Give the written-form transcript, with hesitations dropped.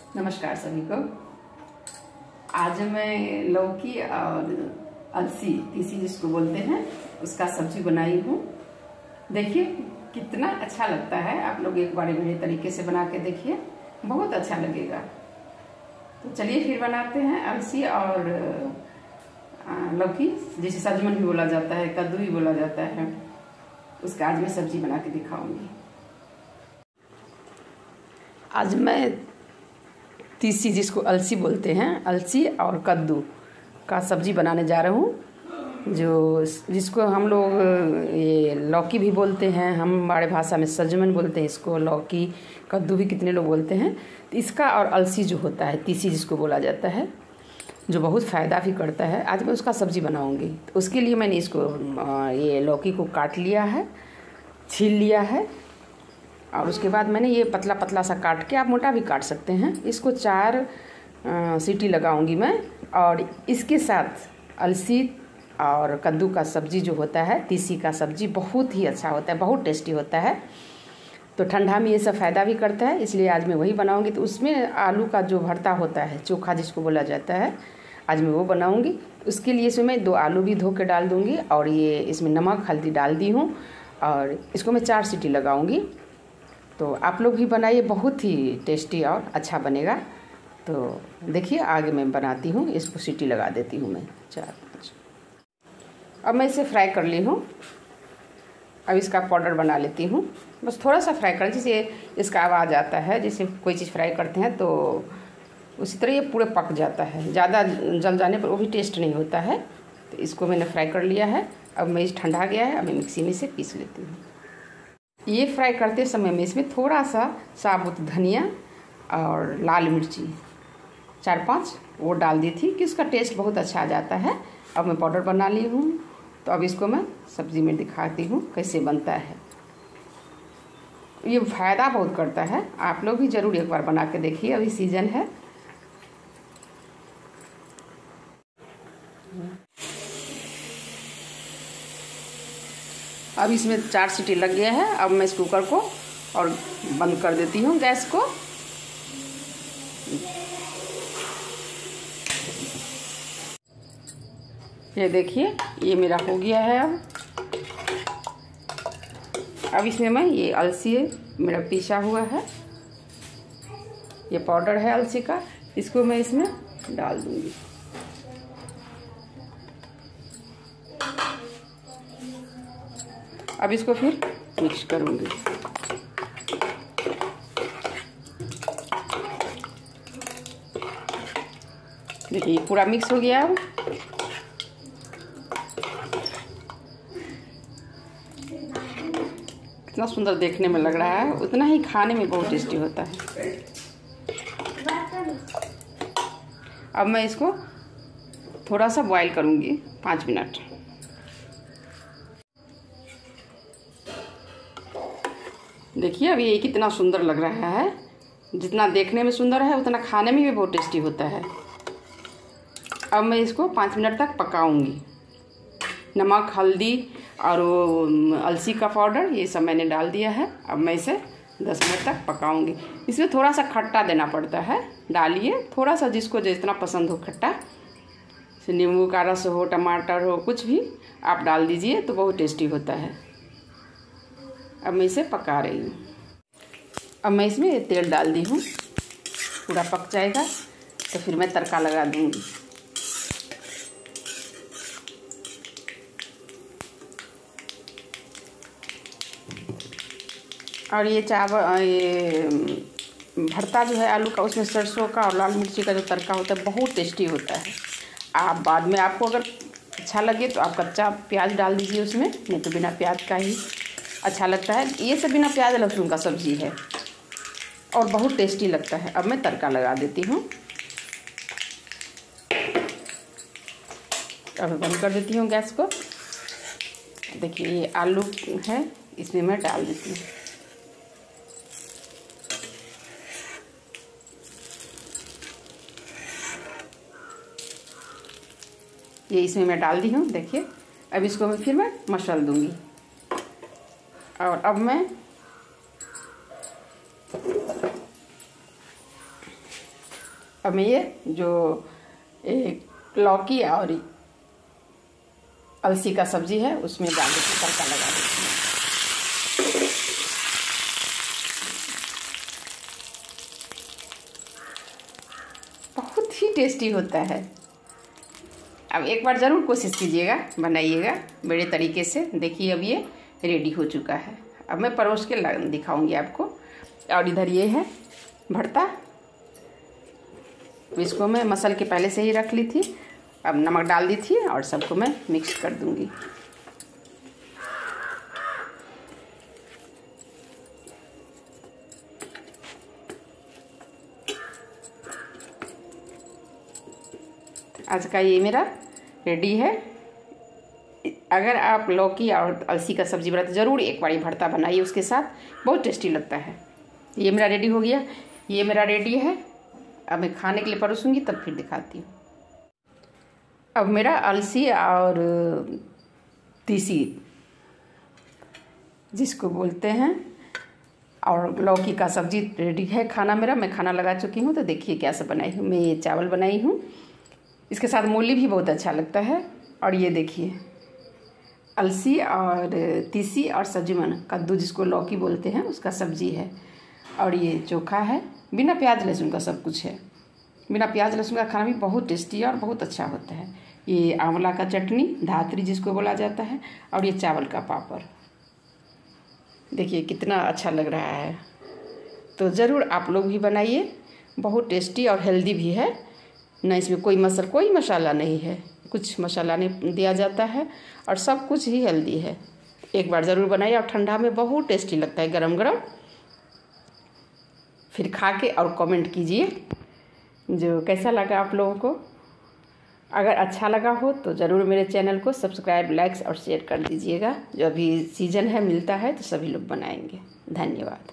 नमस्कार सभी को। आज मैं लौकी और अलसी, तीसी जिसको बोलते हैं, उसका सब्जी बनाई हूँ। देखिए कितना अच्छा लगता है। आप लोग एक बार मेरे तरीके से बना के देखिए, बहुत अच्छा लगेगा। तो चलिए फिर बनाते हैं अलसी और लौकी, जिसे सजमन भी बोला जाता है, कद्दू भी बोला जाता है। उसका आज मैं सब्जी बना के दिखाऊंगी। आज मैं तीसी, जिसको अलसी बोलते हैं, अलसी और कद्दू का सब्जी बनाने जा रहा हूँ। जिसको हम लोग ये लौकी भी बोलते हैं, हम हमारे भाषा में सजमन बोलते हैं इसको। लौकी कद्दू भी कितने लोग बोलते हैं। तो इसका और अलसी जो होता है, तीसी जिसको बोला जाता है, जो बहुत फ़ायदा भी करता है, आज मैं उसका सब्जी बनाऊंगी। तो उसके लिए मैंने इसको ये लौकी को काट लिया है, छील लिया है, और उसके बाद मैंने ये पतला पतला सा काट के, आप मोटा भी काट सकते हैं। इसको 4 सीटी लगाऊंगी मैं। और इसके साथ अलसी और कद्दू का सब्जी जो होता है, तीसी का सब्जी, बहुत ही अच्छा होता है, बहुत टेस्टी होता है। तो ठंडा में ये सब फ़ायदा भी करता है, इसलिए आज मैं वही बनाऊंगी। तो उसमें आलू का जो भरता होता है, चोखा जिसको बोला जाता है, आज मैं वो बनाऊंगी। उसके लिए इसमें मैं 2 आलू भी धो के डाल दूँगी, और ये इसमें नमक हल्दी डाल दी हूँ, और इसको मैं 4 सीटी लगाऊँगी। तो आप लोग भी बनाइए, बहुत ही टेस्टी और अच्छा बनेगा। तो देखिए आगे मैं बनाती हूँ। इसको सीटी लगा देती हूँ मैं 4-5। अब मैं इसे फ्राई कर ली हूँ। अब इसका पाउडर बना लेती हूँ। बस थोड़ा सा फ्राई कर, जिससे इसका आवाज़ आता है। जैसे कोई चीज़ फ्राई करते हैं तो उसी तरह ये पूरे पक जाता है। ज़्यादा जल जाने पर वो भी टेस्ट नहीं होता है। तो इसको मैंने फ्राई कर लिया है। अब मैं इस ठंडा गया है, अब मैं मिक्सी में से पीस लेती हूँ। ये फ्राई करते समय में इसमें थोड़ा सा साबुत धनिया और लाल मिर्ची 4-5 वो डाल दी थी, कि उसका टेस्ट बहुत अच्छा आ जाता है। अब मैं पाउडर बना ली हूँ। तो अब इसको मैं सब्ज़ी में दिखाती हूँ कैसे बनता है। ये फ़ायदा बहुत करता है, आप लोग भी ज़रूर एक बार बना के देखिए। अभी सीज़न है। अब इसमें 4 सीटी लग गया है। अब मैं इस कुकर को और बंद कर देती हूँ गैस को। ये देखिए ये मेरा हो गया है। अब इसमें मैं ये अलसी मेरा पीसा हुआ है, ये पाउडर है अलसी का, इसको मैं इसमें डाल दूँगी। अब इसको फिर मिक्स करूँगी। देखिए पूरा मिक्स हो गया। अब कितना सुंदर देखने में लग रहा है, उतना ही खाने में बहुत टेस्टी होता है। अब मैं इसको थोड़ा सा बॉईल करूँगी 5 मिनट। देखिए अब ये कितना सुंदर लग रहा है। जितना देखने में सुंदर है, उतना खाने में भी बहुत टेस्टी होता है। अब मैं इसको 5 मिनट तक पकाऊंगी। नमक हल्दी और वो अलसी का पाउडर, ये सब मैंने डाल दिया है। अब मैं इसे 10 मिनट तक पकाऊंगी। इसमें थोड़ा सा खट्टा देना पड़ता है, डालिए थोड़ा सा, जिसको जितना पसंद हो खट्टा। नींबू का रस हो, टमाटर हो, कुछ भी आप डाल दीजिए, तो बहुत टेस्टी होता है। अब मैं इसे पका रही हूँ। अब मैं इसमें तेल डाल दी हूँ, पूरा पक जाएगा तो फिर मैं तड़का लगा दूँगी। और ये चावल, ये भरता जो है आलू का, उसमें सरसों का और लाल मिर्ची का जो तड़का होता है, बहुत टेस्टी होता है। आप बाद में, आपको अगर अच्छा लगे तो आप कच्चा प्याज डाल दीजिए उसमें, नहीं तो बिना प्याज का ही अच्छा लगता है। ये सब बिना प्याज लहसुन का सब्ज़ी है और बहुत टेस्टी लगता है। अब मैं तड़का लगा देती हूँ। अब बंद कर देती हूँ गैस को। देखिए ये आलू है, इसमें मैं डाल देती हूँ। ये इसमें मैं डाल दी हूँ। देखिए अब इसको फिर मैं मसल दूँगी। और अब मैं अब मैं ये जो एक लौकी और अलसी का सब्जी है उसमें डाल देती, तड़का लगा देती हूँ। बहुत ही टेस्टी होता है। अब एक बार ज़रूर कोशिश कीजिएगा, बनाइएगा मेरे तरीके से। देखिए अब ये रेडी हो चुका है। अब मैं परोस के दिखाऊंगी आपको। और इधर ये है भरता, इसको मैं मसल के पहले से ही रख ली थी। अब नमक डाल दी थी और सबको मैं मिक्स कर दूंगी। आज का ये मेरा रेडी है। अगर आप लौकी और अलसी का सब्जी बनाते ज़रूर एक बार भरता बनाइए उसके साथ, बहुत टेस्टी लगता है। ये मेरा रेडी हो गया, ये मेरा रेडी है। अब मैं खाने के लिए परोसूंगी तब फिर दिखाती हूँ। अब मेरा अलसी और तीसी जिसको बोलते हैं और लौकी का सब्जी रेडी है खाना मेरा। मैं खाना लगा चुकी हूँ, तो देखिए क्या सब बनाई हूँ। मैं ये चावल बनाई हूँ, इसके साथ मूली भी बहुत अच्छा लगता है। और ये देखिए अलसी और तीसी और सब्जी मन कद्दू जिसको लौकी बोलते हैं उसका सब्जी है। और ये चोखा है, बिना प्याज लहसुन का सब कुछ है। बिना प्याज लहसुन का खाना भी बहुत टेस्टी है और बहुत अच्छा होता है। ये आंवला का चटनी, धात्री जिसको बोला जाता है, और ये चावल का पापड़। देखिए कितना अच्छा लग रहा है। तो ज़रूर आप लोग भी बनाइए, बहुत टेस्टी और हेल्दी भी है ना। इसमें कोई मसाला नहीं है, कुछ मसाला नहीं दिया जाता है और सब कुछ ही हेल्दी है। एक बार ज़रूर बनाइए और ठंडा में बहुत टेस्टी लगता है, गरम गरम। फिर खा के और कमेंट कीजिए जो कैसा लगा आप लोगों को। अगर अच्छा लगा हो तो ज़रूर मेरे चैनल को सब्सक्राइब, लाइक्स और शेयर कर दीजिएगा। जो अभी सीज़न है मिलता है तो सभी लोग बनाएंगे। धन्यवाद।